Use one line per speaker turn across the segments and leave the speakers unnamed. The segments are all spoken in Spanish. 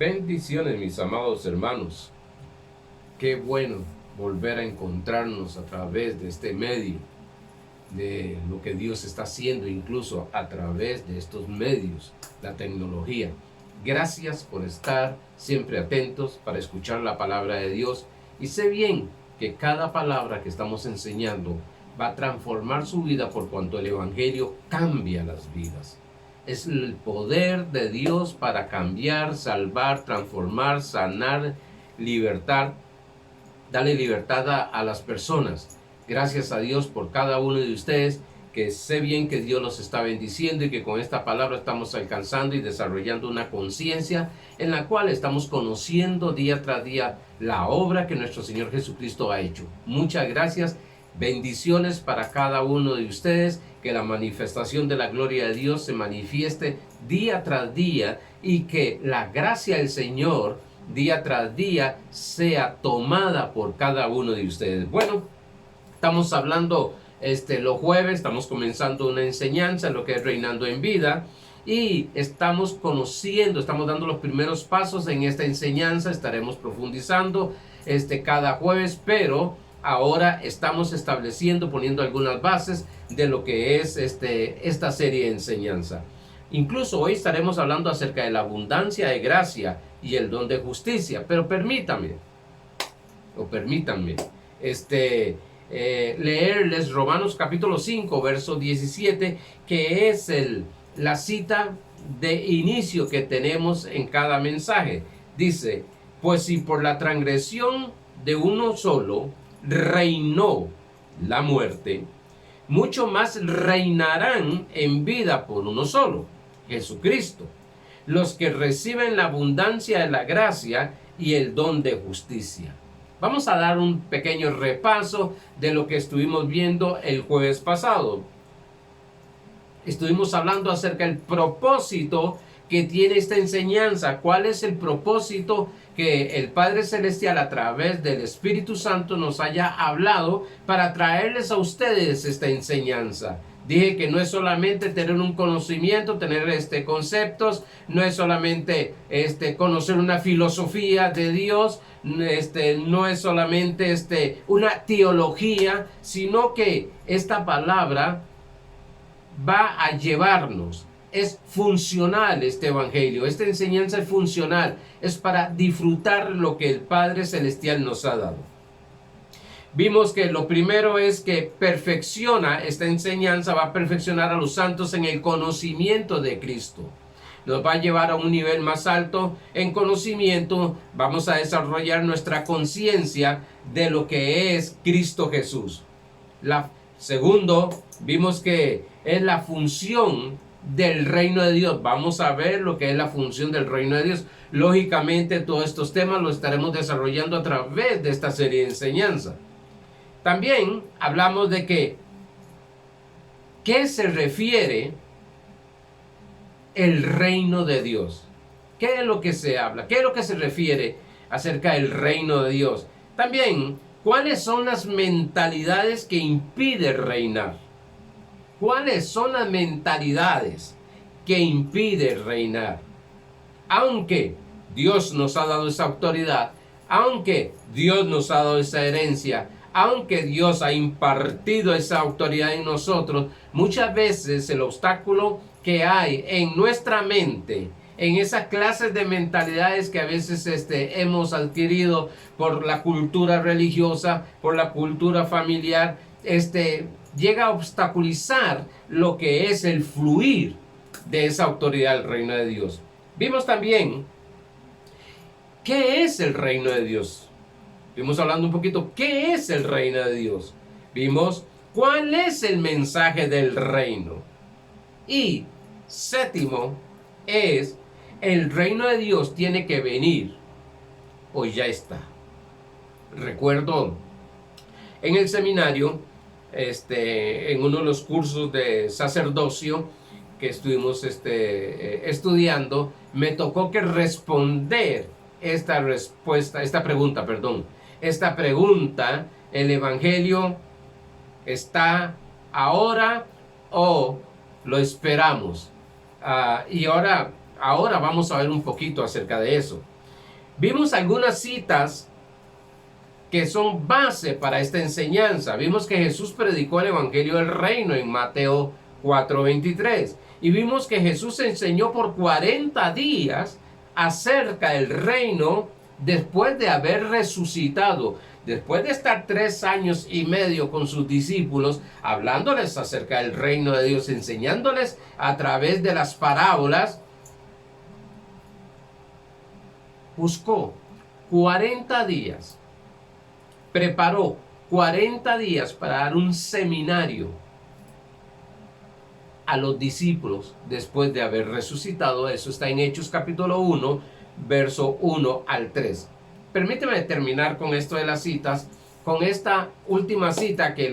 Bendiciones, mis amados hermanos. Qué bueno volver a encontrarnos a través de este medio, de lo que Dios está haciendo, incluso a través de estos medios, la tecnología. Gracias por estar siempre atentos para escuchar la palabra de Dios. Y sé bien que cada palabra que estamos enseñando va a transformar su vida, por cuanto el Evangelio cambia las vidas. Es el poder de Dios para cambiar, salvar, transformar, sanar, libertar, darle libertad a las personas. Gracias a Dios por cada uno de ustedes, que sé bien que Dios los está bendiciendo y que con esta palabra estamos alcanzando y desarrollando una conciencia en la cual estamos conociendo día tras día la obra que nuestro Señor Jesucristo ha hecho. Muchas gracias. Bendiciones para cada uno de ustedes, que la manifestación de la gloria de Dios se manifieste día tras día y que la gracia del Señor día tras día sea tomada por cada uno de ustedes. Bueno, estamos hablando los jueves, estamos comenzando una enseñanza en lo que es Reinando en Vida y estamos conociendo, estamos dando los primeros pasos en esta enseñanza. Estaremos profundizando cada jueves, pero ahora estamos estableciendo, poniendo algunas bases de lo que es esta serie de enseñanza. Incluso hoy estaremos hablando acerca de la abundancia de gracia y el don de justicia. Pero permítanme leerles Romanos capítulo 5, verso 17, que es la cita de inicio que tenemos en cada mensaje. Dice: pues si por la transgresión de uno solo reinó la muerte, mucho más reinarán en vida por uno solo, Jesucristo, los que reciben la abundancia de la gracia y el don de justicia. Vamos a dar un pequeño repaso de lo que estuvimos viendo el jueves pasado. Estuvimos hablando acerca del propósito que tiene esta enseñanza. ¿Cuál es el propósito que el Padre Celestial, a través del Espíritu Santo, nos haya hablado para traerles a ustedes esta enseñanza? Dije que no es solamente tener un conocimiento, tener conceptos, no es solamente conocer una filosofía de Dios, no es solamente una teología, sino que esta palabra va a llevarnos. Es funcional este evangelio, esta enseñanza es funcional, es para disfrutar lo que el Padre Celestial nos ha dado. Vimos que lo primero es que perfecciona esta enseñanza, va a perfeccionar a los santos en el conocimiento de Cristo. Nos va a llevar a un nivel más alto en conocimiento. Vamos a desarrollar nuestra conciencia de lo que es Cristo Jesús. Segundo, vimos que es la función del reino de Dios. Vamos a ver lo que es la función del reino de Dios. Lógicamente, todos estos temas los estaremos desarrollando a través de esta serie de enseñanza. También hablamos de ¿qué se refiere el reino de Dios? ¿Qué es lo que se habla? ¿Qué es lo que se refiere acerca del reino de Dios? También, ¿cuáles son las mentalidades que impiden reinar? ¿Cuáles son las mentalidades que impiden reinar? Aunque Dios nos ha dado esa autoridad, aunque Dios nos ha dado esa herencia, aunque Dios ha impartido esa autoridad en nosotros, muchas veces el obstáculo que hay en nuestra mente, en esas clases de mentalidades que a veces hemos adquirido por la cultura religiosa, por la cultura familiar, llega a obstaculizar lo que es el fluir de esa autoridad del reino de Dios. Vimos también ¿qué es el reino de Dios? Vimos hablando un poquito, ¿qué es el reino de Dios? Vimos cuál es el mensaje del reino. Y séptimo es, el reino de Dios tiene que venir, o ya está. Recuerdo en el seminario, en uno de los cursos de sacerdocio que estuvimos estudiando, me tocó que responder esta pregunta, ¿el evangelio está ahora o lo esperamos? Y ahora ahora vamos a ver un poquito acerca de eso. Vimos algunas citas que son base para esta enseñanza. Vimos que Jesús predicó el Evangelio del Reino en Mateo 4:23. Y vimos que Jesús enseñó por 40 días acerca del reino después de haber resucitado. Después de estar 3 años y medio con sus discípulos, hablándoles acerca del reino de Dios, enseñándoles a través de las parábolas, buscó 40 días, preparó 40 días para dar un seminario a los discípulos después de haber resucitado. Eso está en Hechos capítulo 1, verso 1 al 3. Permíteme terminar con esto de las citas, con esta última cita que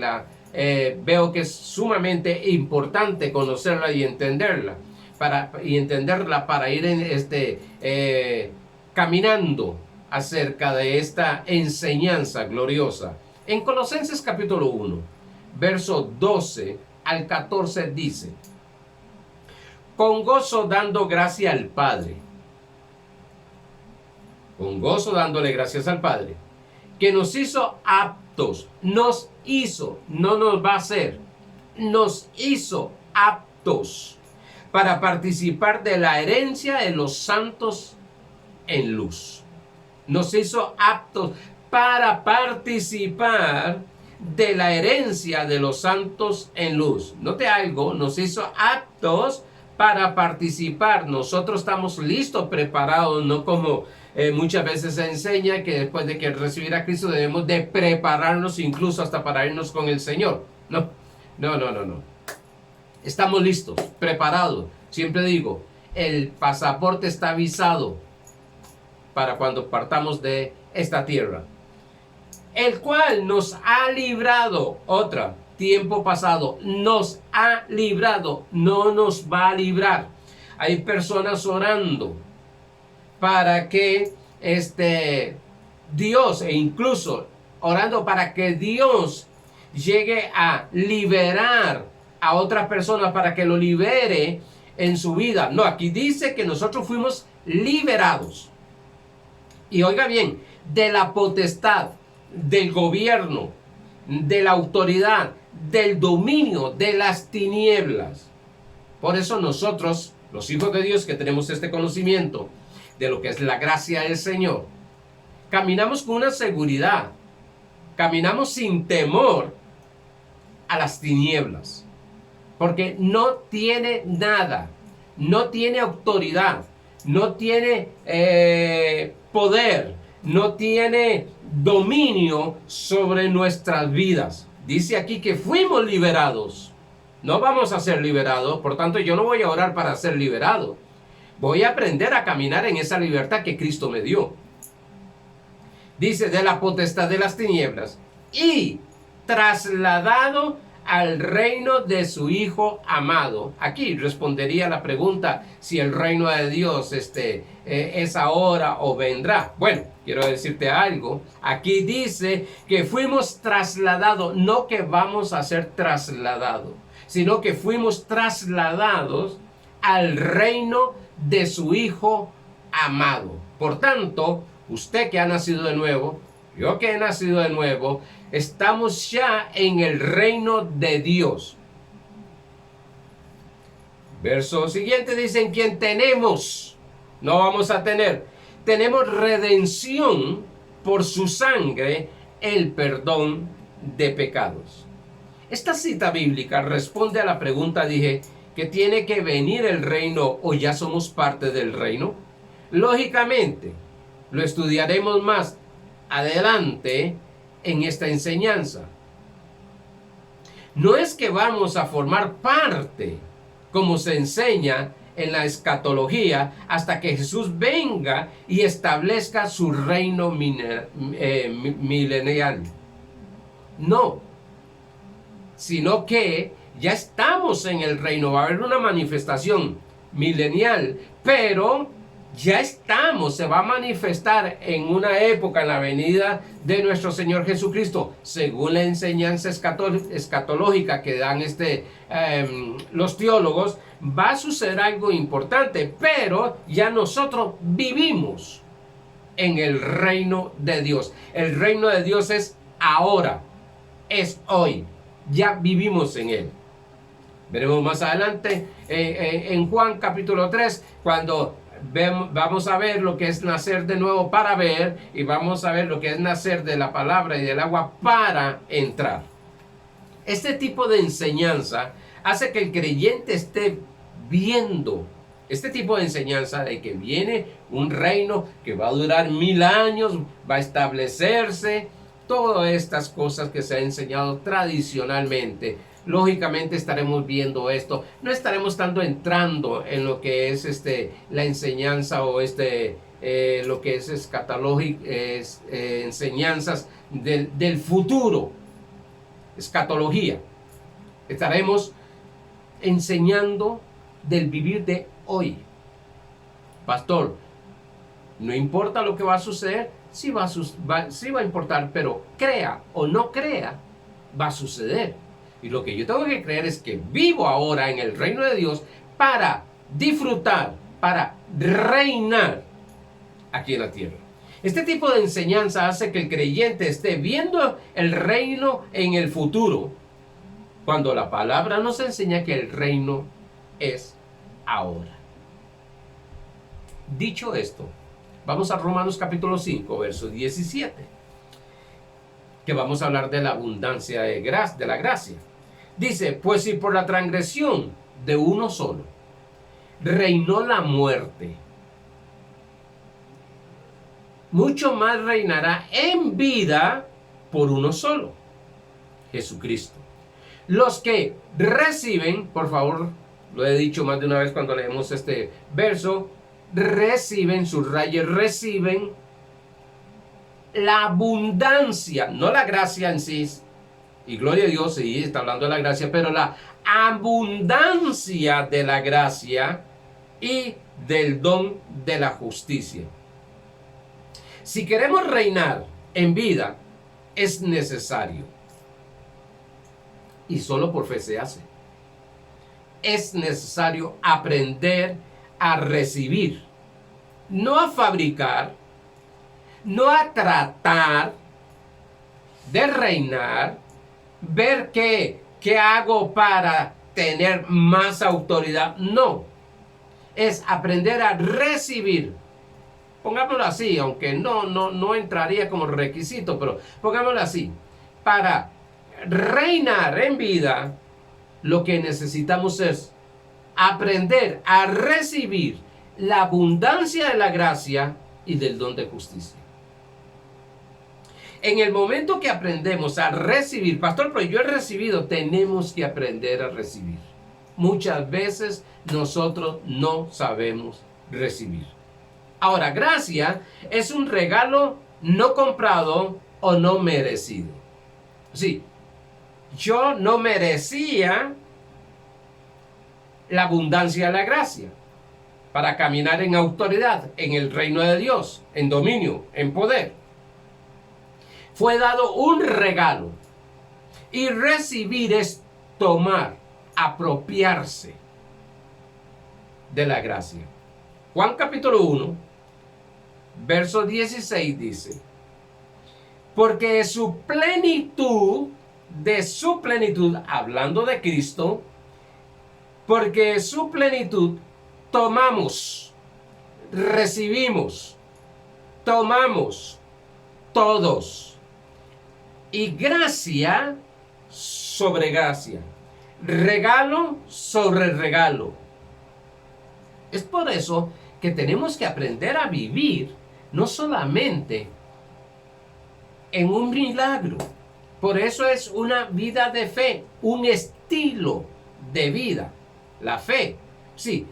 veo que es sumamente importante conocerla y entenderla, para ir caminando acerca de esta enseñanza gloriosa. En Colosenses capítulo 1, verso 12 al 14 dice: con gozo dando gracia al Padre, con gozo dándole gracias al Padre, que nos hizo aptos, no nos va a hacer, nos hizo aptos para participar de la herencia de los santos en luz. Nos hizo aptos para participar de la herencia de los santos en luz. Note algo, nos hizo aptos para participar. Nosotros estamos listos, preparados, no como muchas veces se enseña que después de que recibir a Cristo debemos de prepararnos incluso hasta para irnos con el Señor. No. Estamos listos, preparados. Siempre digo, el pasaporte está visado para cuando partamos de esta tierra, el cual nos ha librado, tiempo pasado, nos ha librado, no nos va a librar. Hay personas orando para que Dios, e incluso orando para que Dios llegue a liberar a otras personas, para que lo libere en su vida. No, aquí dice que nosotros fuimos liberados. Y oiga bien, de la potestad, del gobierno, de la autoridad, del dominio de las tinieblas. Por eso nosotros, los hijos de Dios que tenemos este conocimiento de lo que es la gracia del Señor, caminamos con una seguridad, caminamos sin temor a las tinieblas, porque no tiene nada, no tiene autoridad, no tiene poder, no tiene dominio sobre nuestras vidas. Dice aquí que fuimos liberados. No vamos a ser liberados, por tanto yo no voy a orar para ser liberado. Voy a aprender a caminar en esa libertad que Cristo me dio. Dice, de la potestad de las tinieblas y trasladado al reino de su Hijo amado. Aquí respondería la pregunta si el reino de Dios es ahora o vendrá. Bueno, quiero decirte algo. Aquí dice que fuimos trasladados, no que vamos a ser trasladados, sino que fuimos trasladados al reino de su Hijo amado. Por tanto, usted que ha nacido de nuevo, yo que he nacido de nuevo, estamos ya en el reino de Dios. Verso siguiente dice, en quien tenemos, no vamos a tener, tenemos redención por su sangre, el perdón de pecados. Esta cita bíblica responde a la pregunta, dije, que tiene que venir el reino o ya somos parte del reino. Lógicamente, lo estudiaremos más adelante en esta enseñanza. No es que vamos a formar parte, como se enseña en la escatología, hasta que Jesús venga y establezca su reino milenial. No, sino que ya estamos en el reino. Va a haber una manifestación milenial, pero ya estamos, se va a manifestar en una época, en la venida de nuestro Señor Jesucristo, según la enseñanza escatológica que dan los teólogos. va a suceder algo importante, pero ya nosotros vivimos en el reino de Dios. El reino de Dios es ahora, es hoy, ya vivimos en él. Veremos más adelante en Juan capítulo 3, cuando vamos a ver lo que es nacer de nuevo para ver, y vamos a ver lo que es nacer de la palabra y del agua para entrar. Este tipo de enseñanza hace que el creyente esté viendo este tipo de enseñanza de que viene un reino que va a durar 1000 años, va a establecerse, todas estas cosas que se han enseñado tradicionalmente. Lógicamente estaremos viendo esto, no estaremos tanto entrando en lo que es la enseñanza o lo que es escatológico, enseñanzas del futuro, escatología. Estaremos enseñando del vivir de hoy. Pastor, no importa lo que va a suceder, sí va a importar, pero crea o no crea, va a suceder. Y lo que yo tengo que creer es que vivo ahora en el reino de Dios para disfrutar, para reinar aquí en la tierra. Este tipo de enseñanza hace que el creyente esté viendo el reino en el futuro, cuando la palabra nos enseña que el reino es ahora. Dicho esto, vamos a Romanos capítulo 5, verso 17, que vamos a hablar de la abundancia de la gracia. Dice, pues si por la transgresión de uno solo reinó la muerte, mucho más reinará en vida por uno solo, Jesucristo. Los que reciben, por favor, lo he dicho más de una vez cuando leemos este verso, reciben, subraye, reciben la abundancia, no la gracia en sí, y gloria a Dios, sí, está hablando de la gracia, pero la abundancia de la gracia y del don de la justicia. Si queremos reinar en vida, es necesario, y solo por fe se hace, es necesario aprender a recibir, no a fabricar, no a tratar de reinar, ver qué hago para tener más autoridad. No, es aprender a recibir. Pongámoslo así, aunque no entraría como requisito, pero pongámoslo así. Para reinar en vida, lo que necesitamos es aprender a recibir la abundancia de la gracia y del don de justicia. En el momento que aprendemos a recibir, pastor, pero yo he recibido, tenemos que aprender a recibir. Muchas veces nosotros no sabemos recibir. Ahora, gracia es un regalo no comprado o no merecido. Sí, yo no merecía la abundancia de la gracia para caminar en autoridad, en el reino de Dios, en dominio, en poder. Fue dado un regalo, y recibir es tomar, apropiarse de la gracia. Juan capítulo 1, verso 16 dice, porque de su plenitud, hablando de Cristo, porque de su plenitud tomamos, recibimos, tomamos todos. Y gracia sobre gracia, regalo sobre regalo. Es por eso que tenemos que aprender a vivir no solamente en un milagro. Por eso es una vida de fe, un estilo de vida. La fe, sí,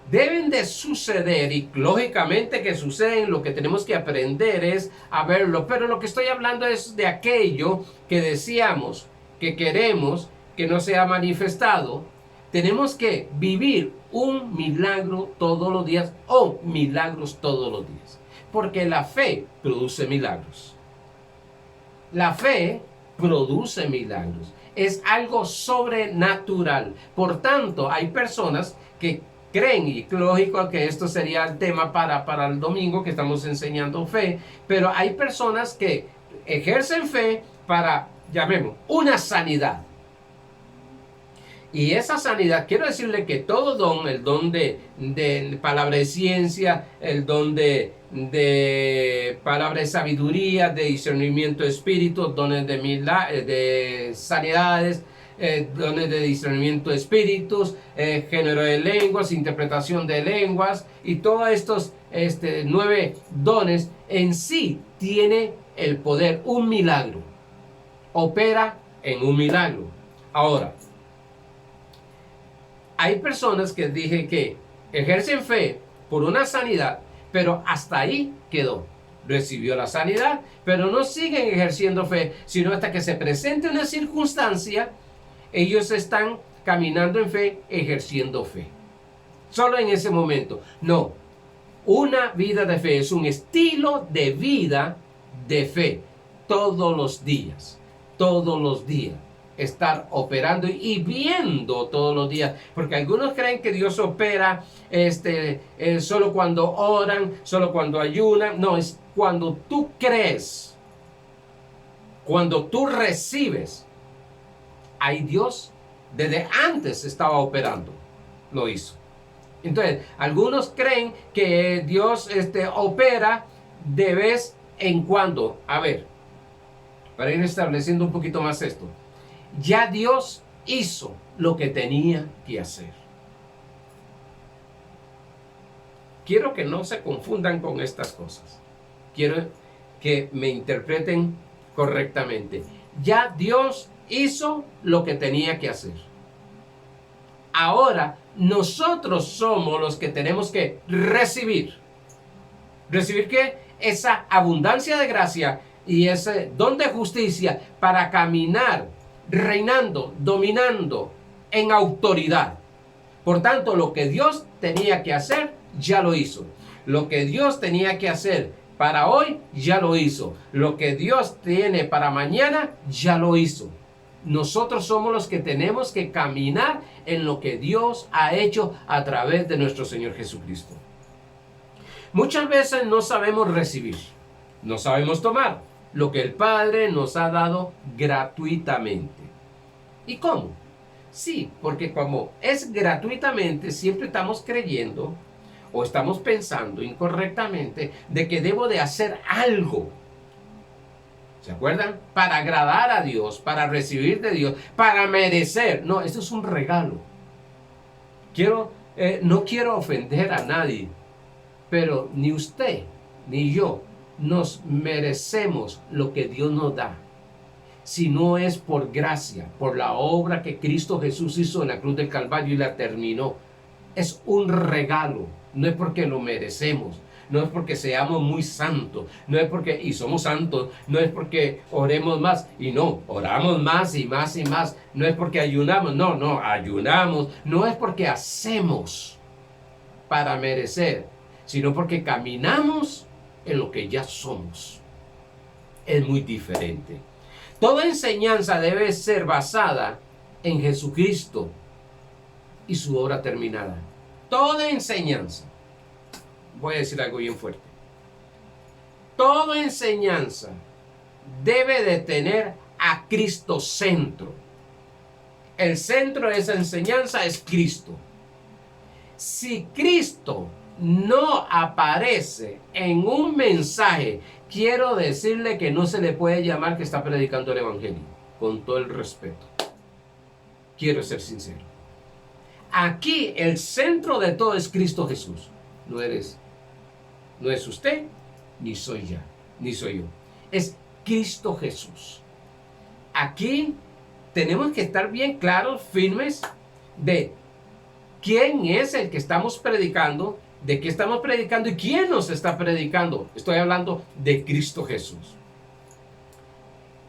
deben de suceder, y lógicamente que suceden. Lo que tenemos que aprender es a verlo, pero lo que estoy hablando es de aquello que decíamos que queremos que no sea manifestado. Tenemos que vivir un milagro todos los días, o milagros todos los días, porque la fe produce milagros. La fe produce milagros. Es algo sobrenatural. Por tanto, hay personas que creen, y lógico que esto sería el tema para el domingo que estamos enseñando fe, pero hay personas que ejercen fe para, llamemos, una sanidad. Y esa sanidad, quiero decirle que todo don, el don de palabra de ciencia, el don de palabra de sabiduría, de discernimiento de espíritus, dones de sanidades, dones de discernimiento de espíritus, género de lenguas, interpretación de lenguas, y todos estos 9 dones en sí tiene el poder, un milagro, opera en un milagro. Ahora, hay personas que dije que ejercen fe por una sanidad, pero hasta ahí quedó. Recibió la sanidad, pero no siguen ejerciendo fe, sino hasta que se presente una circunstancia, ellos están caminando en fe, ejerciendo fe. Solo en ese momento. No, una vida de fe es un estilo de vida de fe. Todos los días, estar operando y viendo todos los días, porque algunos creen que Dios opera solo cuando oran, solo cuando ayunan. No, es cuando tú crees, cuando tú recibes. Ahí Dios desde antes estaba operando, lo hizo. Entonces, algunos creen que Dios opera de vez en cuando. A ver, para ir estableciendo un poquito más esto. Ya Dios hizo lo que tenía que hacer. Quiero que no se confundan con estas cosas. Quiero que me interpreten correctamente. Ya Dios hizo lo que tenía que hacer. Ahora nosotros somos los que tenemos que recibir. ¿Recibir qué? Esa abundancia de gracia y ese don de justicia para caminar reinando, dominando en autoridad. Por tanto, lo que Dios tenía que hacer, ya lo hizo. Lo que Dios tenía que hacer para hoy, ya lo hizo. Lo que Dios tiene para mañana, ya lo hizo. Nosotros somos los que tenemos que caminar en lo que Dios ha hecho a través de nuestro Señor Jesucristo. Muchas veces no sabemos recibir, no sabemos tomar lo que el Padre nos ha dado gratuitamente. ¿Y cómo? Sí, porque como es gratuitamente, siempre estamos creyendo o estamos pensando incorrectamente de que debo de hacer algo. ¿Se acuerdan? Para agradar a Dios, para recibir de Dios, para merecer. No, esto es un regalo. No quiero ofender a nadie, pero ni usted ni yo nos merecemos lo que Dios nos da. Si no es por gracia, por la obra que Cristo Jesús hizo en la cruz del Calvario y la terminó. Es un regalo, no es porque lo merecemos, no es porque seamos muy santos, no es porque, y somos santos, no es porque oremos más, y no, oramos más y más y más, no es porque ayunamos, no, ayunamos, no es porque hacemos para merecer, sino porque caminamos en lo que ya somos. Es muy diferente. Toda enseñanza debe ser basada en Jesucristo y su obra terminada. Toda enseñanza. Voy a decir algo bien fuerte. Toda enseñanza debe de tener a Cristo centro. El centro de esa enseñanza es Cristo. Si Cristo no aparece en un mensaje, quiero decirle que no se le puede llamar que está predicando el evangelio, con todo el respeto. Quiero ser sincero. Aquí el centro de todo es Cristo Jesús. No es usted, ni soy yo. Es Cristo Jesús. Aquí tenemos que estar bien claros, firmes, de quién es el que estamos predicando, de qué estamos predicando y quién nos está predicando. Estoy hablando de Cristo Jesús.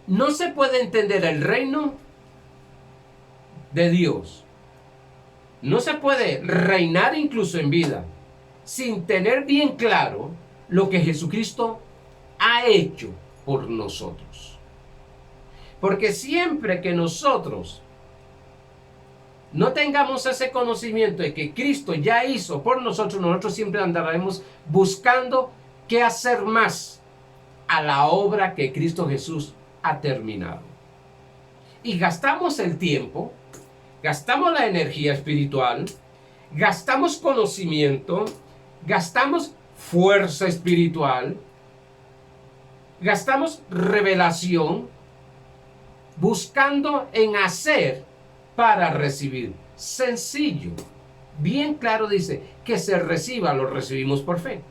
No se puede entender el reino de Dios. No se puede reinar incluso en vida sin tener bien claro lo que Jesucristo ha hecho por nosotros. Porque siempre que nosotros no tengamos ese conocimiento de que Cristo ya hizo por nosotros, nosotros siempre andaremos buscando qué hacer más a la obra que Cristo Jesús ha terminado. Y gastamos el tiempo, gastamos la energía espiritual, gastamos conocimiento, gastamos fuerza espiritual, gastamos revelación, buscando en hacer para recibir. Sencillo, bien claro dice, que se reciba, lo recibimos por fe.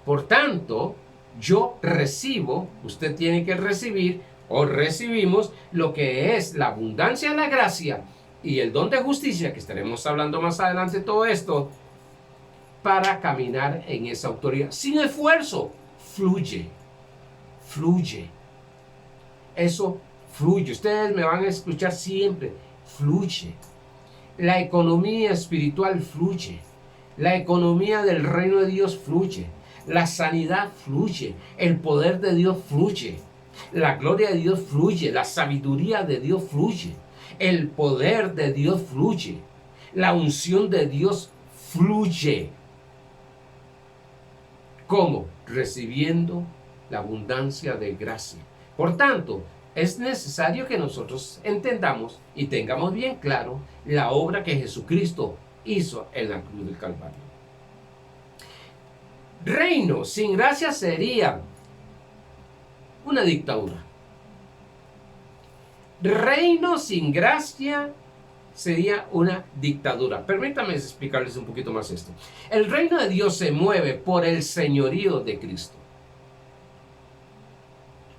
Por tanto, yo recibo, usted tiene que recibir o recibimos lo que es la abundancia de la gracia y el don de justicia, que estaremos hablando más adelante de todo esto, para caminar en esa autoridad. Sin esfuerzo, fluye, fluye. Eso fluye. Ustedes me van a escuchar siempre, fluye. La economía espiritual fluye. La economía del reino de Dios fluye. La sanidad fluye. El poder de Dios fluye. La gloria de Dios fluye. La sabiduría de Dios fluye. El poder de Dios fluye. La unción de Dios fluye. ¿Cómo? Recibiendo la abundancia de gracia. Por tanto, es necesario que nosotros entendamos y tengamos bien claro la obra que Jesucristo hizo en la cruz del Calvario. Reino sin gracia sería una dictadura. Reino sin gracia sería una dictadura. Permítanme explicarles un poquito más esto. El reino de Dios se mueve por el señorío de Cristo.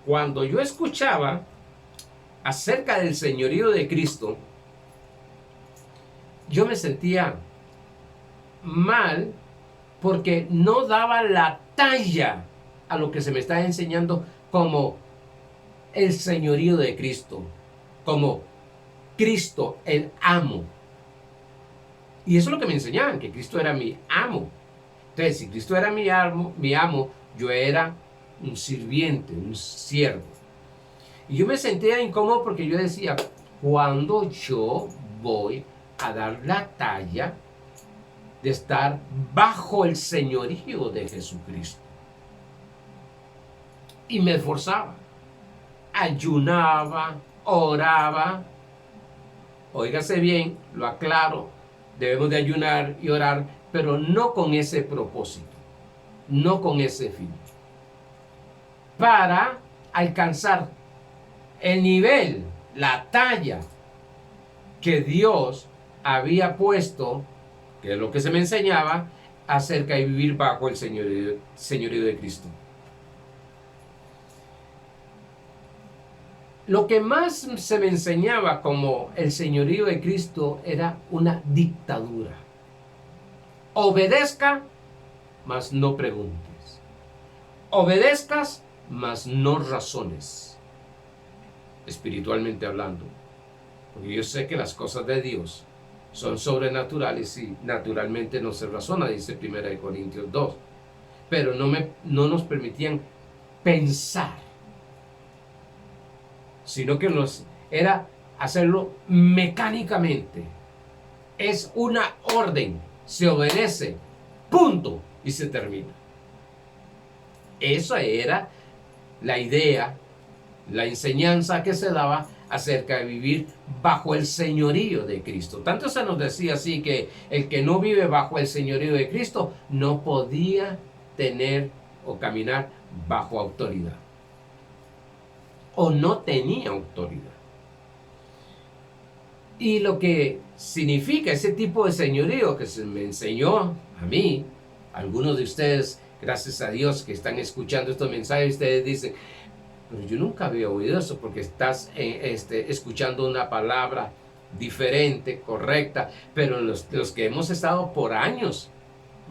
Cuando yo escuchaba acerca del señorío de Cristo, yo me sentía mal porque no daba la talla a lo que se me está enseñando como el señorío de Cristo, como Cristo el amo. Y eso es lo que me enseñaban, que Cristo era mi amo. Entonces, si Cristo era mi amo, yo era un sirviente, un siervo. Y yo me sentía incómodo porque yo decía, ¿cuándo yo voy a dar la talla de estar bajo el señorío de Jesucristo? Y me esforzaba, ayunaba, oraba. Óigase bien, lo aclaro, debemos de ayunar y orar, pero no con ese propósito, no con ese fin. Para alcanzar el nivel, la talla que Dios había puesto, que es lo que se me enseñaba, acerca de vivir bajo el señorío de Cristo. Lo que más se me enseñaba como el señorío de Cristo era una dictadura. Obedezca, mas no preguntes. Obedezcas, mas no razones. Espiritualmente hablando. Porque yo sé que las cosas de Dios son sobrenaturales y naturalmente no se razona, dice 1 Corintios 2. Pero no nos permitían pensar, sino que era hacerlo mecánicamente. Es una orden, se obedece, punto, y se termina. Esa era la idea, la enseñanza que se daba acerca de vivir bajo el señorío de Cristo. Tanto se nos decía así que el que no vive bajo el señorío de Cristo no podía tener o caminar bajo autoridad. O no tenía autoridad. Y lo que significa ese tipo de señorío que se me enseñó a mí, algunos de ustedes, gracias a Dios que están escuchando estos mensajes, ustedes dicen, pero yo nunca había oído eso, porque estás escuchando una palabra diferente, correcta, pero los que hemos estado por años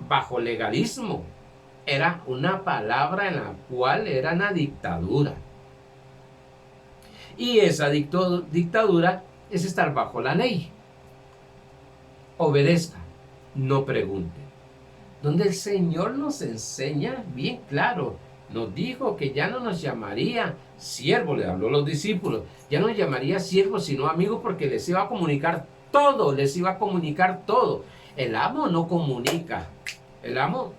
bajo legalismo, era una palabra en la cual era una dictadura. Y esa dictadura es estar bajo la ley. Obedezca, no pregunte. Donde el Señor nos enseña bien claro nos dijo que ya no nos llamaría siervos, le habló a los discípulos, ya no nos llamaría siervos sino amigos, porque les iba a comunicar todo, les iba a comunicar todo. El amo no comunica, el amo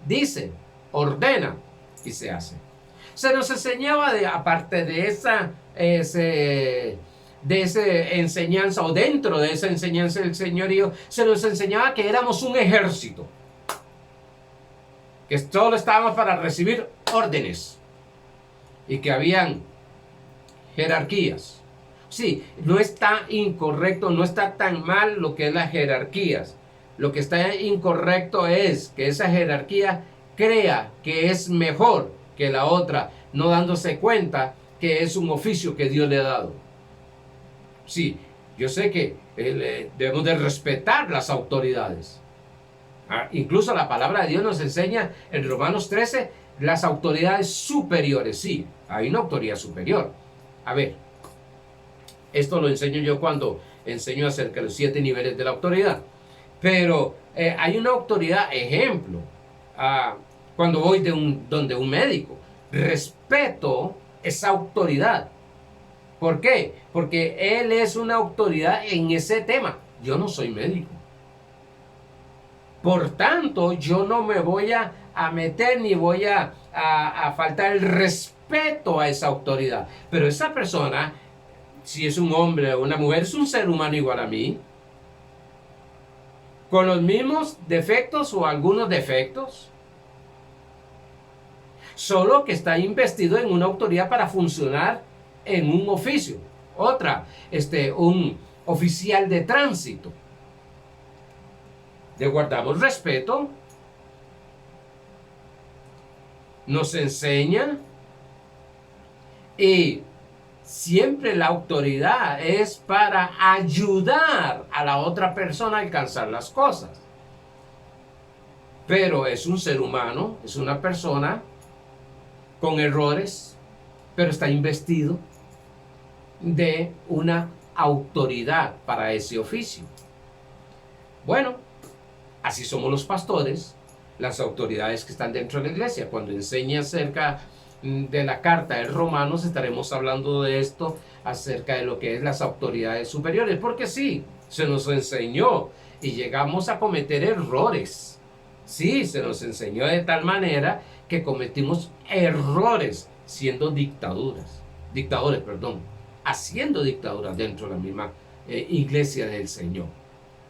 dice, ordena y se hace. Se nos enseñaba, aparte de esa enseñanza, o dentro de esa enseñanza del señorío, se nos enseñaba que éramos un ejército, que solo estábamos para recibir órdenes y que habían jerarquías. Sí, no está incorrecto, no está tan mal lo que es las jerarquías. Lo que está incorrecto es que esa jerarquía crea que es mejor que la otra, no dándose cuenta que es un oficio que Dios le ha dado. Sí, yo sé que debemos de respetar las autoridades. Incluso la palabra de Dios nos enseña en Romanos 13 las autoridades superiores. Sí, hay una autoridad superior. A ver, esto lo enseño yo cuando enseño acerca de los 7 niveles de la autoridad. Pero hay una autoridad, ejemplo, cuando voy donde un médico, respeto esa autoridad. ¿Por qué? Porque él es una autoridad en ese tema. Yo no soy médico. Por tanto, yo no me voy a meter ni voy a faltar el respeto a esa autoridad. Pero esa persona, si es un hombre o una mujer, es un ser humano igual a mí, con los mismos defectos o algunos defectos, solo que está investido en una autoridad para funcionar en un oficio. Otra, un oficial de tránsito. Le guardamos respeto, nos enseña, y siempre la autoridad es para ayudar a la otra persona a alcanzar las cosas. Pero es un ser humano, es una persona con errores, pero está investido de una autoridad para ese oficio. Bueno, así somos los pastores, las autoridades que están dentro de la iglesia. Cuando enseñe acerca de la carta de Romanos, estaremos hablando de esto, acerca de lo que es las autoridades superiores, porque sí, se nos enseñó y llegamos a cometer errores. Sí, se nos enseñó de tal manera que cometimos errores siendo dictadores, haciendo dictaduras dentro de la misma iglesia del Señor.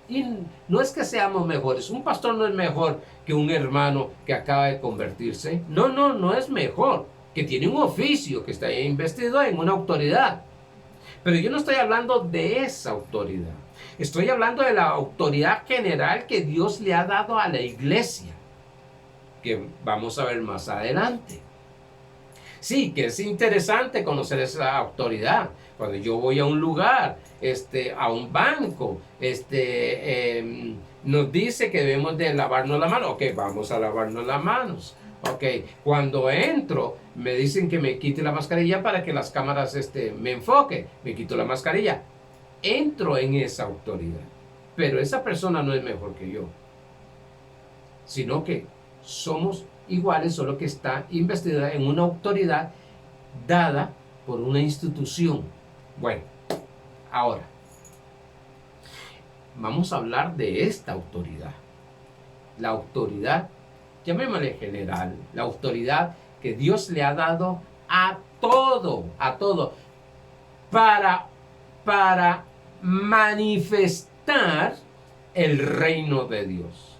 Y no es que seamos mejores. Un pastor no es mejor que un hermano que acaba de convertirse. No es mejor. Que tiene un oficio, que está investido en una autoridad. Pero yo no estoy hablando de esa autoridad. Estoy hablando de la autoridad general que Dios le ha dado a la iglesia, que vamos a ver más adelante. Sí, que es interesante conocer esa autoridad. Cuando yo voy a un lugar, a un banco, nos dice que debemos de lavarnos las manos. Ok, vamos a lavarnos las manos. Ok, cuando entro, me dicen que me quite la mascarilla para que las cámaras me enfoquen. Me quito la mascarilla. Entro en esa autoridad. Pero esa persona no es mejor que yo, sino que somos iguales, solo que está investida en una autoridad dada por una institución. Bueno, ahora vamos a hablar de esta autoridad. La autoridad, llamémosle general, la autoridad que Dios le ha dado a todo, para manifestar el reino de Dios.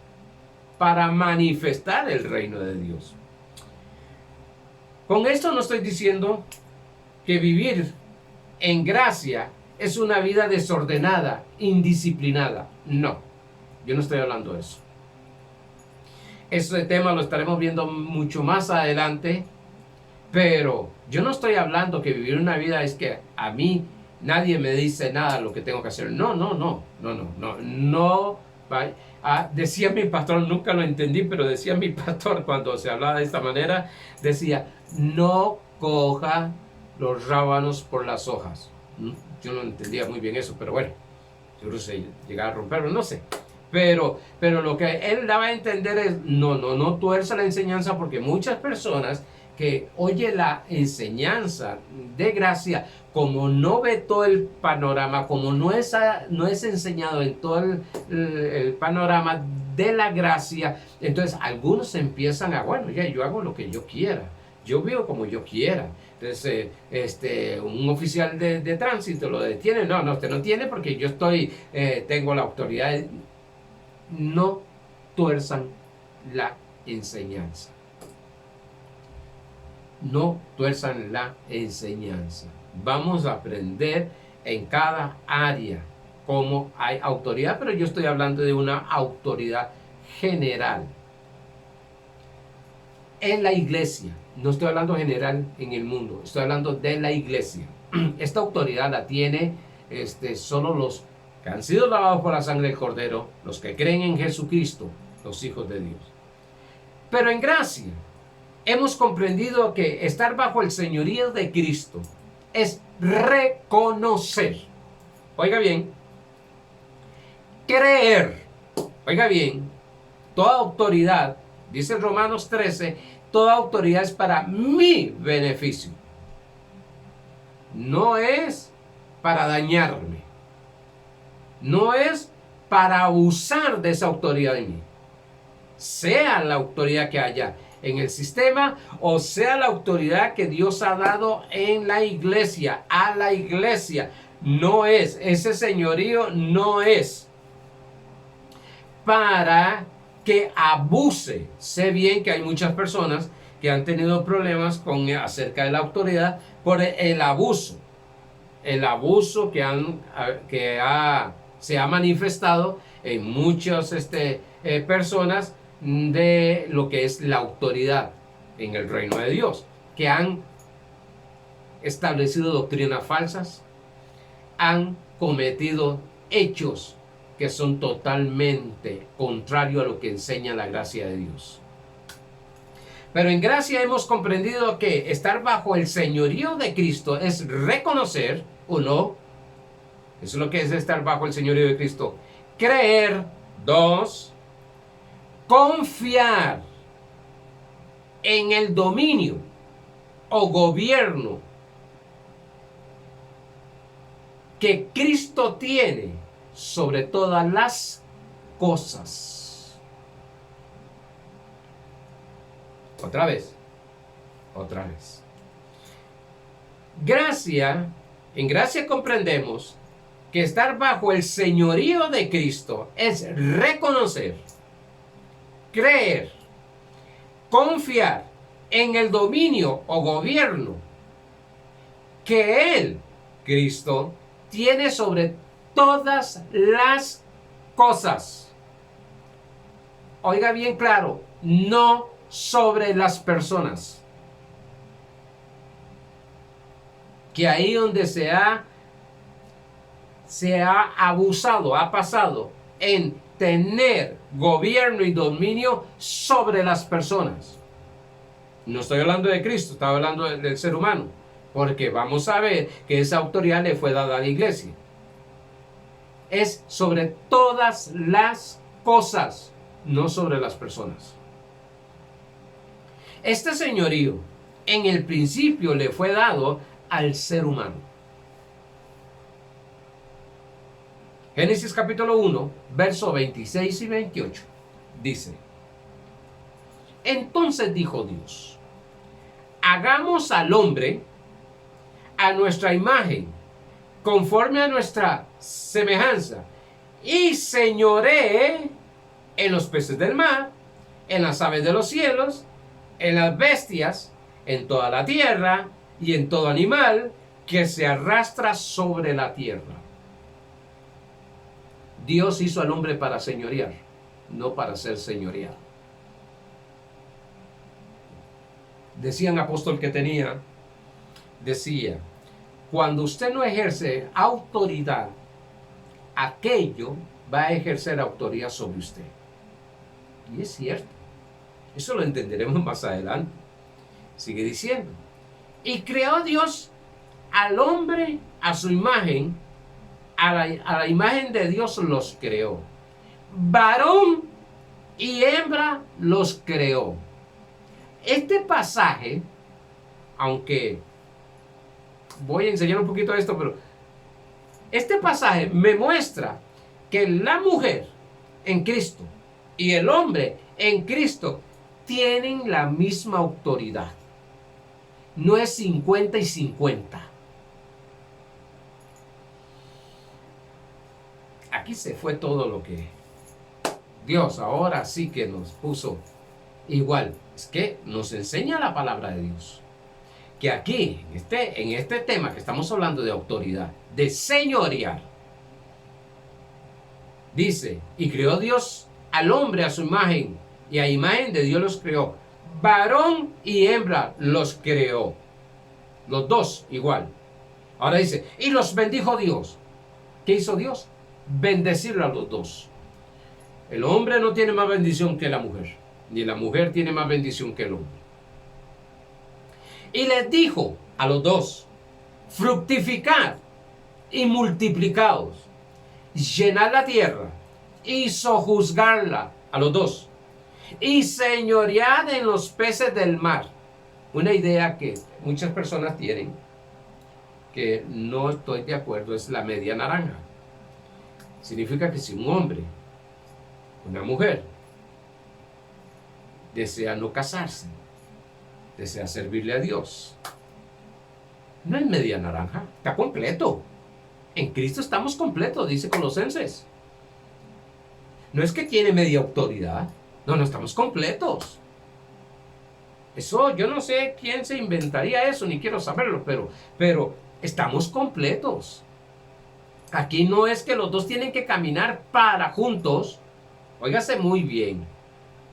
Para manifestar el reino de Dios. Con esto no estoy diciendo que vivir en gracia es una vida desordenada, indisciplinada. No, yo no estoy hablando de eso. Ese tema lo estaremos viendo mucho más adelante, pero yo no estoy hablando que vivir una vida es que a mí nadie me dice nada lo que tengo que hacer. No. Decía mi pastor, nunca lo entendí, pero decía mi pastor cuando se hablaba de esta manera, decía, no coja los rábanos por las hojas. Yo no entendía muy bien eso, pero bueno, yo no sé, llegar a romperlo, no sé. Pero lo que él daba a entender es, no tuerza la enseñanza, porque muchas personas que oye la enseñanza de gracia, como no ve todo el panorama, como no es enseñado en todo el panorama de la gracia, entonces algunos empiezan a, bueno, ya yo hago lo que yo quiera, yo vivo como yo quiera. Entonces, un oficial de tránsito lo detiene, no, usted no tiene porque yo tengo la autoridad. No tuerzan la enseñanza. No tuerzan la enseñanza. Vamos a aprender en cada área cómo hay autoridad, pero yo estoy hablando de una autoridad general. En la iglesia, no estoy hablando general en el mundo, estoy hablando de la iglesia. Esta autoridad la tiene solo los que han sido lavados por la sangre del Cordero, los que creen en Jesucristo, los hijos de Dios. Pero en gracia hemos comprendido que estar bajo el señorío de Cristo es reconocer, oiga bien, creer, oiga bien, toda autoridad, dice Romanos 13, toda autoridad es para mi beneficio. No es para dañarme. No es para abusar de esa autoridad de mí. Sea la autoridad que haya en el sistema o sea la autoridad que Dios ha dado en la iglesia, a la iglesia. No es, ese señorío no es para que abuse. Sé bien que hay muchas personas que han tenido problemas acerca de la autoridad por el abuso. El abuso se ha manifestado en muchas personas de lo que es la autoridad en el reino de Dios, que han establecido doctrinas falsas, han cometido hechos que son totalmente contrarios a lo que enseña la gracia de Dios. Pero en gracia hemos comprendido que estar bajo el señorío de Cristo es reconocer, uno, eso es lo que es estar bajo el señorío de Cristo, creer, dos, confiar en el dominio o gobierno que Cristo tiene sobre todas las cosas. Otra vez. En gracia comprendemos que estar bajo el señorío de Cristo es reconocer, creer, confiar en el dominio o gobierno que Él, Cristo, tiene sobre todas las cosas. Oiga bien claro, no sobre las personas. Que ahí donde se ha abusado, ha pasado en tener gobierno y dominio sobre las personas. No estoy hablando de Cristo, estoy hablando del ser humano, porque vamos a ver que esa autoridad le fue dada a la iglesia. Es sobre todas las cosas, no sobre las personas. Este señorío en el principio le fue dado al ser humano. Génesis capítulo 1, versos 26 y 28 dice: Entonces dijo Dios, hagamos al hombre a nuestra imagen, conforme a nuestra semejanza, y señoree en los peces del mar, en las aves de los cielos, en las bestias, en toda la tierra y en todo animal que se arrastra sobre la tierra. Dios hizo al hombre para señorear, no para ser señoreado. Decía un apóstol que decía, cuando usted no ejerce autoridad, aquello va a ejercer autoridad sobre usted. Y es cierto. Eso lo entenderemos más adelante. Sigue diciendo. Y creó Dios al hombre a su imagen, a la imagen de Dios los creó. varón y hembra los creó. Este pasaje, aunque voy a enseñar un poquito de esto, pero este pasaje me muestra que la mujer en Cristo y el hombre en Cristo tienen la misma autoridad. No es 50 y 50. Aquí se fue todo lo que Dios ahora sí que nos puso igual. Es que nos enseña la palabra de Dios que aquí, en este tema que estamos hablando de autoridad, de señorear, dice, y creó Dios al hombre a su imagen, y a imagen de Dios los creó. Varón y hembra los creó. Los dos igual. Ahora dice, y los bendijo Dios. ¿Qué hizo Dios? Bendecirlo a los dos. El hombre no tiene más bendición que la mujer, ni la mujer tiene más bendición que el hombre. Y les dijo a los dos, fructificad y multiplicaos, llenad la tierra y sojuzgarla, a los dos, y señoread en los peces del mar. Una idea que muchas personas tienen, que no estoy de acuerdo, es la media naranja. Significa que si un hombre, una mujer, desea no casarse, desea servirle a Dios, no es media naranja, está completo. En Cristo estamos completos, dice Colosenses. No es que tiene media autoridad, no estamos completos. Eso, yo no sé quién se inventaría eso, ni quiero saberlo, pero estamos completos. Aquí no es que los dos tienen que caminar para juntos. Óigase muy bien.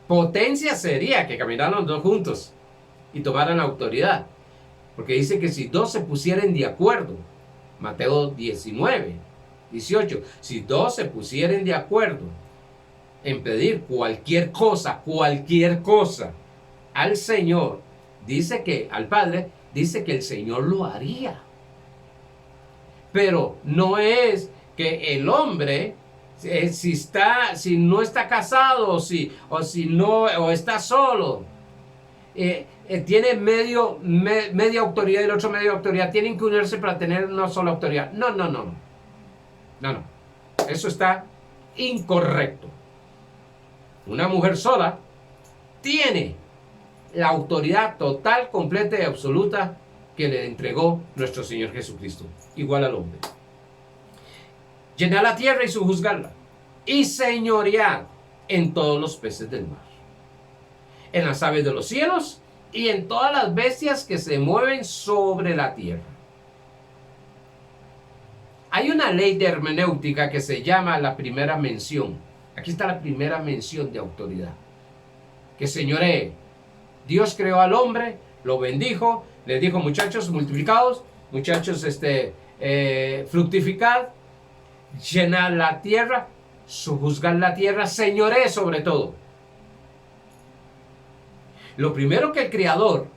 Potencia sería que caminaran los dos juntos y tomaran autoridad. Porque dice que si dos se pusieran de acuerdo, Mateo 19, 18, si dos se pusieran de acuerdo en pedir cualquier cosa al Señor, dice que, al Padre, dice que el Señor lo haría. Pero no es que el hombre, si no está casado, o está solo, tiene media autoridad y el otro media autoridad, tienen que unirse para tener una sola autoridad. No. Eso está incorrecto. Una mujer sola tiene la autoridad total, completa y absoluta que le entregó nuestro Señor Jesucristo, igual al hombre. Llenad la tierra y sojuzgarla, y señoread en todos los peces del mar, en las aves de los cielos y en todas las bestias que se mueven sobre la tierra. Hay una ley de hermenéutica que se llama la primera mención. Aquí está la primera mención de autoridad. Que señoree. Dios creó al hombre, lo bendijo, le dijo, muchachos, multiplicados, muchachos, fructificad, llenad la tierra, sojuzgad la tierra, señoree sobre todo. Lo primero que el Creador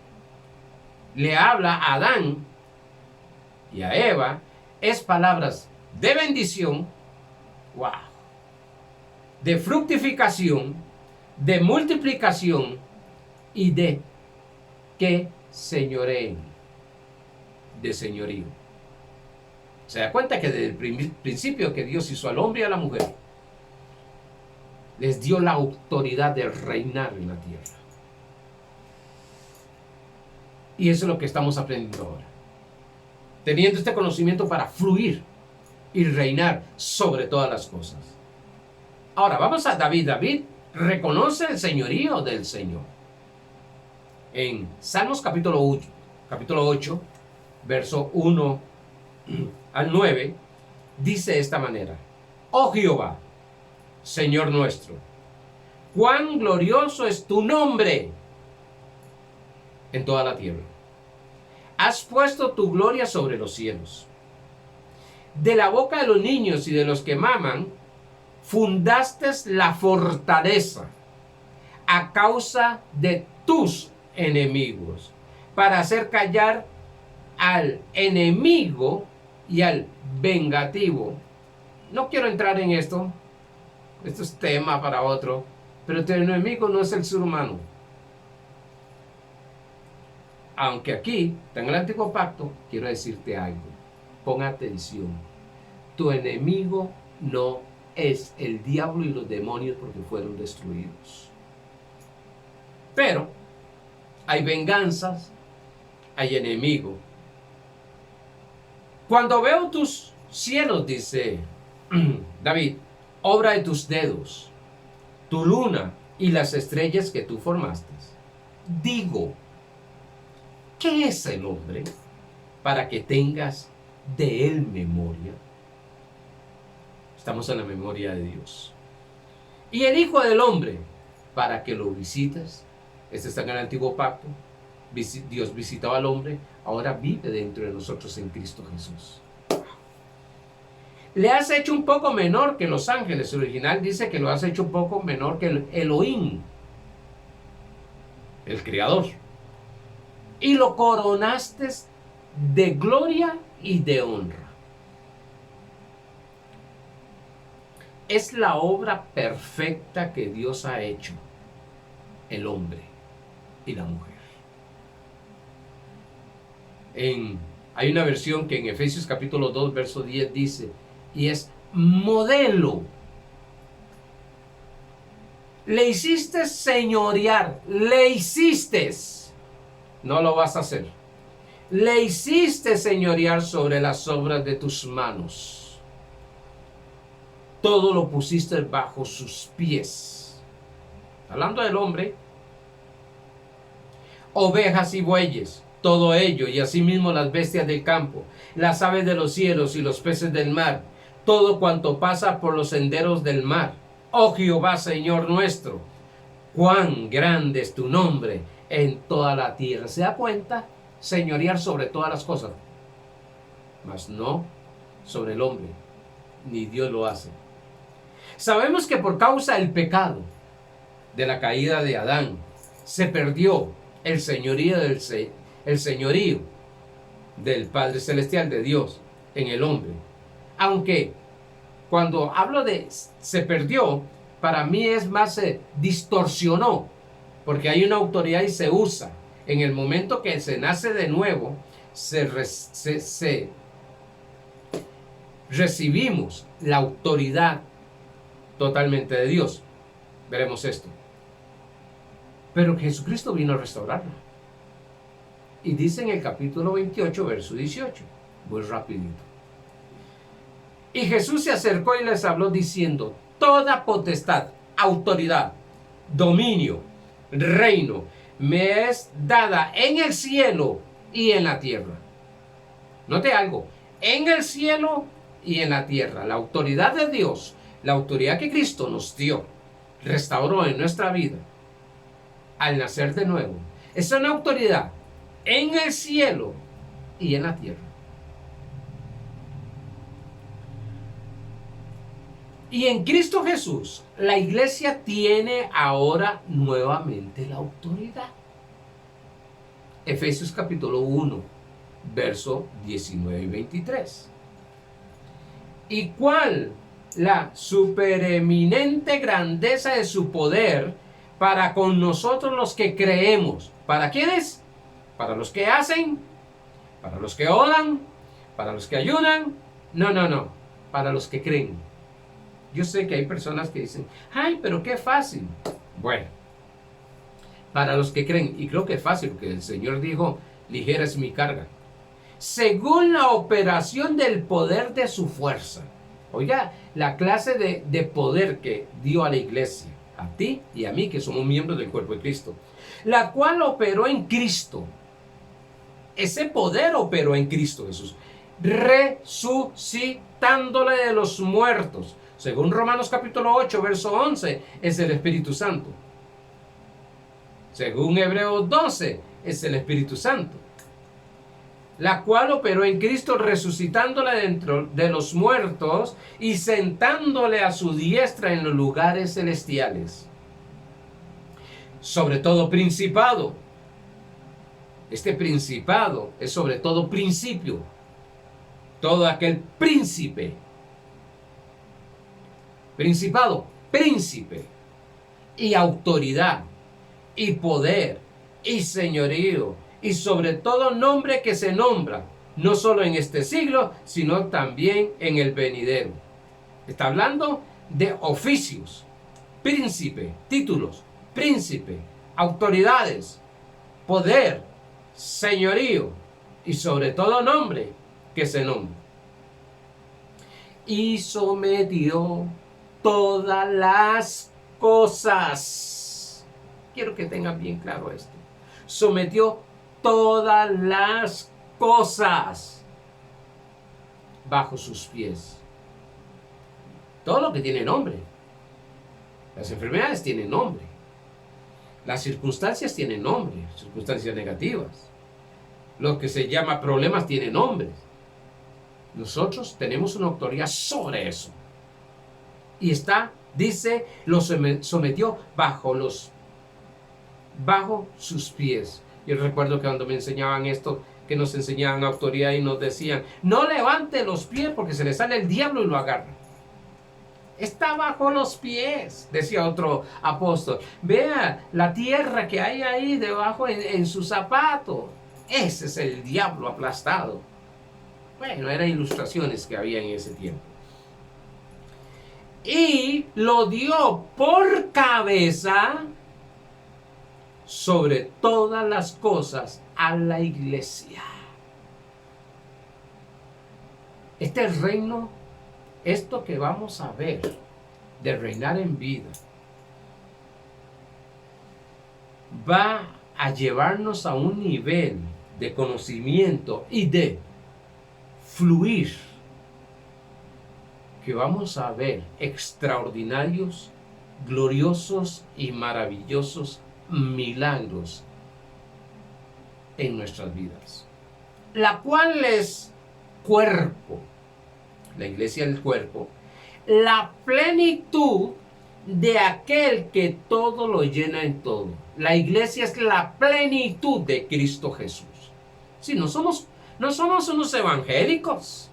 le habla a Adán y a Eva es palabras de bendición, wow, de fructificación, de multiplicación y de que señoreen, de señorío. Se da cuenta que desde el principio que Dios hizo al hombre y a la mujer, les dio la autoridad de reinar en la tierra. Y eso es lo que estamos aprendiendo ahora. Teniendo este conocimiento para fluir y reinar sobre todas las cosas. Ahora vamos a David. David reconoce el señorío del Señor. En Salmos capítulo 8, verso 1 al 9, dice de esta manera: Oh Jehová, Señor nuestro, cuán glorioso es tu nombre en toda la tierra. Has puesto tu gloria sobre los cielos. De la boca de los niños y de los que maman, fundaste la fortaleza a causa de tus enemigos, para hacer callar al enemigo y al vengativo. No quiero entrar en esto, esto es tema para otro, pero tu enemigo no es el ser humano. Aunque aquí, en el Antiguo Pacto, quiero decirte algo. Pon atención. Tu enemigo no es el diablo y los demonios porque fueron destruidos. Pero hay venganzas, hay enemigo. Cuando veo tus cielos, dice David, obra de tus dedos, tu luna y las estrellas que tú formaste, digo, ¿qué es el hombre para que tengas de él memoria? Estamos en la memoria de Dios. Y el Hijo del Hombre para que lo visites. Este está en el Antiguo Pacto. Dios visitaba al hombre, ahora vive dentro de nosotros en Cristo Jesús. Le has hecho un poco menor que los ángeles. El original dice que lo has hecho un poco menor que el Elohim, el Creador. Y lo coronaste de gloria y de honra. Es la obra perfecta que Dios ha hecho, el hombre y la mujer. Hay una versión que en Efesios capítulo 2, verso 10 dice, y es modelo. Le hiciste señorear, le hiciste, no lo vas a hacer. Le hiciste señorear sobre las obras de tus manos. Todo lo pusiste bajo sus pies. Hablando del hombre, ovejas y bueyes, todo ello, y asimismo las bestias del campo, las aves de los cielos y los peces del mar, todo cuanto pasa por los senderos del mar. Oh Jehová, Señor nuestro, cuán grande es tu nombre en toda la tierra. ¿Se da cuenta? Señorear sobre todas las cosas, mas no sobre el hombre, ni Dios lo hace. Sabemos que por causa del pecado, de la caída de Adán, se perdió el señorío del Padre Celestial, de Dios, en el hombre. Aunque cuando hablo de se perdió, para mí es más se distorsionó, porque hay una autoridad y se usa. En el momento que se nace de nuevo, recibimos la autoridad totalmente de Dios. Veremos esto. Pero Jesucristo vino a restaurarla. Y dice en el capítulo 28, verso 18, muy rapidito. Y Jesús se acercó y les habló diciendo, toda potestad, autoridad, dominio, reino, me es dada en el cielo y en la tierra. Note algo, en el cielo y en la tierra. La autoridad de Dios, la autoridad que Cristo nos dio, restauró en nuestra vida, al nacer de nuevo, es una autoridad en el cielo y en la tierra. Y en Cristo Jesús, la iglesia tiene ahora nuevamente la autoridad. Efesios capítulo 1, verso 19 y 23. ¿Y cuál la supereminente grandeza de su poder para con nosotros los que creemos? ¿Para quiénes? Para los que hacen, para los que oran, para los que ayudan. No, para los que creen. Yo sé que hay personas que dicen, ay, pero qué fácil. Bueno, para los que creen, y creo que es fácil, porque el Señor dijo, ligera es mi carga. Según la operación del poder de su fuerza. Oiga, la clase de poder que dio a la iglesia, a ti y a mí, que somos miembros del cuerpo de Cristo, la cual operó en Cristo. Ese poder operó en Cristo Jesús, resucitándole de los muertos. Según Romanos capítulo 8, verso 11, es el Espíritu Santo. Según Hebreos 12, es el Espíritu Santo. La cual operó en Cristo resucitándole dentro de los muertos y sentándole a su diestra en los lugares celestiales. Sobre todo principado. Este principado es sobre todo principio. Todo aquel príncipe. Principado, príncipe y autoridad y poder y señorío y sobre todo nombre que se nombra, no solo en este siglo, sino también en el venidero. Está hablando de oficios, príncipe, títulos, príncipe, autoridades, poder, señorío y sobre todo nombre que se nombra. Y sometió todas las cosas. Quiero que tengan bien claro esto. Sometió todas las cosas bajo sus pies. Todo lo que tiene nombre. Las enfermedades tienen nombre. Las circunstancias tienen nombre, circunstancias negativas. Lo que se llama problemas tiene nombres. Nosotros tenemos una autoridad sobre eso. Y dice, lo sometió bajo sus pies. Yo recuerdo que cuando me enseñaban esto, que nos enseñaban autoridad y nos decían, no levante los pies porque se le sale el diablo y lo agarra. Está bajo los pies, decía otro apóstol. Vea la tierra que hay ahí debajo en su zapato. Ese es el diablo aplastado. Bueno, eran ilustraciones que había en ese tiempo. Y lo dio por cabeza sobre todas las cosas a la iglesia. Este reino, esto que vamos a ver, de reinar en vida, va a llevarnos a un nivel de conocimiento y de fluir que vamos a ver extraordinarios, gloriosos y maravillosos milagros en nuestras vidas, la cual es cuerpo, la iglesia del cuerpo, la plenitud de aquel que todo lo llena en todo. La iglesia es la plenitud de Cristo Jesús. Si no somos unos evangélicos,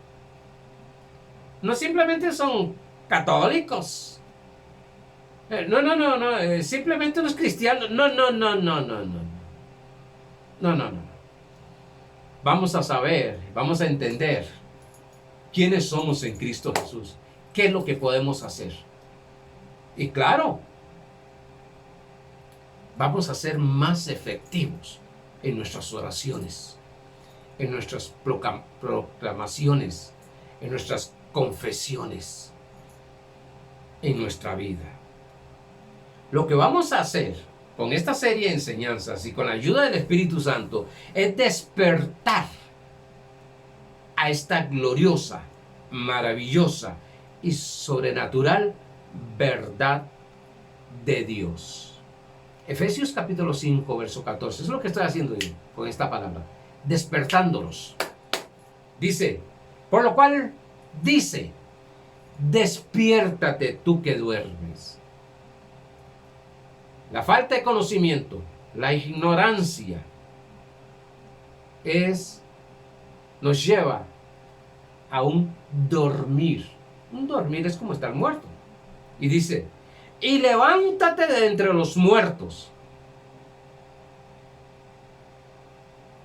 no simplemente son católicos, simplemente unos cristianos, no. Vamos a saber, vamos a entender quiénes somos en Cristo Jesús, qué es lo que podemos hacer. Y claro, vamos a ser más efectivos en nuestras oraciones, en nuestras proclamaciones, en nuestras confesiones, en nuestra vida. Lo que vamos a hacer con esta serie de enseñanzas y con la ayuda del Espíritu Santo es despertar a esta gloriosa, maravillosa y sobrenatural verdad de Dios. Efesios capítulo 5, verso 14. Eso es lo que estoy haciendo yo con esta palabra. Despertándolos. Dice, por lo cual dice, despiértate tú que duermes. La falta de conocimiento, la ignorancia, nos lleva a un dormir. Un dormir es como estar muerto. Y dice, y levántate de entre los muertos,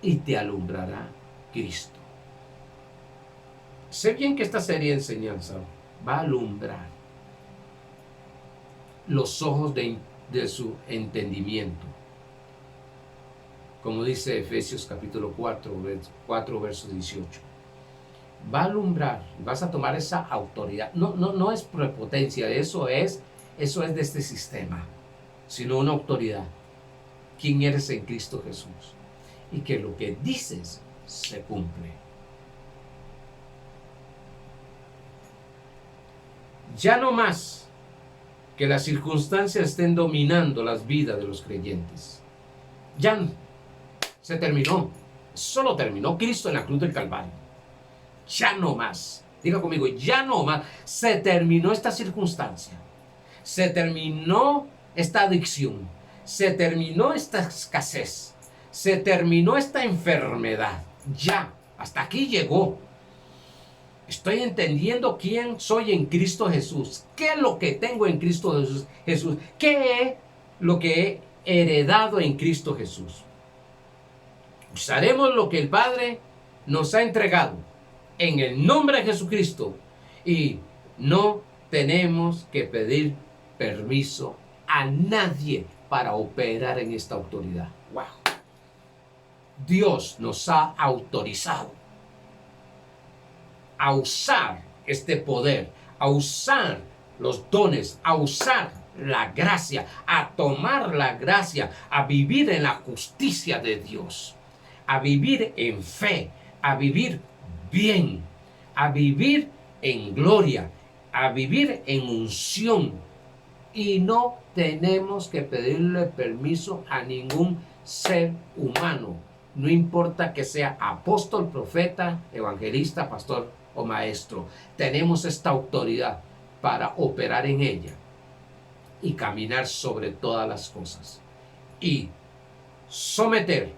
y te alumbrará Cristo. Sé bien que esta serie de enseñanza va a alumbrar los ojos de su entendimiento. Como dice Efesios capítulo 4 verso 18. Va a alumbrar, vas a tomar esa autoridad. No es prepotencia, eso es de este sistema, sino una autoridad. ¿Quién eres en Cristo Jesús? Y que lo que dices se cumple. Ya no más que las circunstancias estén dominando las vidas de los creyentes. Ya se terminó. Solo terminó Cristo en la cruz del Calvario. Ya no más. Diga conmigo, ya no más. Se terminó esta circunstancia. Se terminó esta adicción. Se terminó esta escasez. Se terminó esta enfermedad. Ya, hasta aquí llegó. Estoy entendiendo quién soy en Cristo Jesús. ¿Qué es lo que tengo en Cristo Jesús? ¿Qué es lo que he heredado en Cristo Jesús? Usaremos lo que el Padre nos ha entregado en el nombre de Jesucristo y no tenemos que pedir permiso a nadie para operar en esta autoridad. ¡Wow! Dios nos ha autorizado a usar este poder, a usar los dones, a usar la gracia, a tomar la gracia, a vivir en la justicia de Dios, a vivir en fe, a vivir bien, a vivir en gloria, a vivir en unción. Y no tenemos que pedirle permiso a ningún ser humano, no importa que sea apóstol, profeta, evangelista, pastor o maestro. Tenemos esta autoridad para operar en ella y caminar sobre todas las cosas y someter,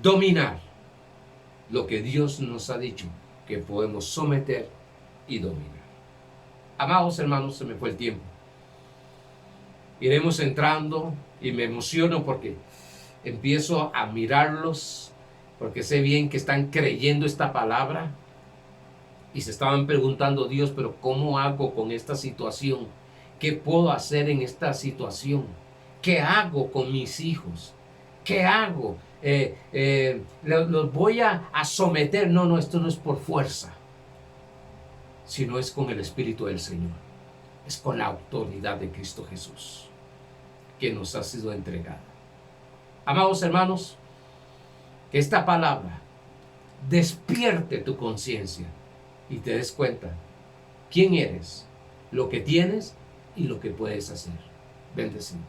dominar lo que Dios nos ha dicho que podemos someter y dominar. Amados hermanos, se me fue el tiempo. Iremos entrando y me emociono porque empiezo a mirarlos, porque sé bien que están creyendo esta palabra y se estaban preguntando, Dios, pero ¿cómo hago con esta situación? ¿Qué puedo hacer en esta situación? ¿Qué hago con mis hijos? ¿Qué hago? ¿Los voy a someter? No, esto no es por fuerza, sino es con el Espíritu del Señor. Es con la autoridad de Cristo Jesús que nos ha sido entregada. Amados hermanos, que esta palabra despierte tu conciencia y te des cuenta quién eres, lo que tienes y lo que puedes hacer. Bendecidos.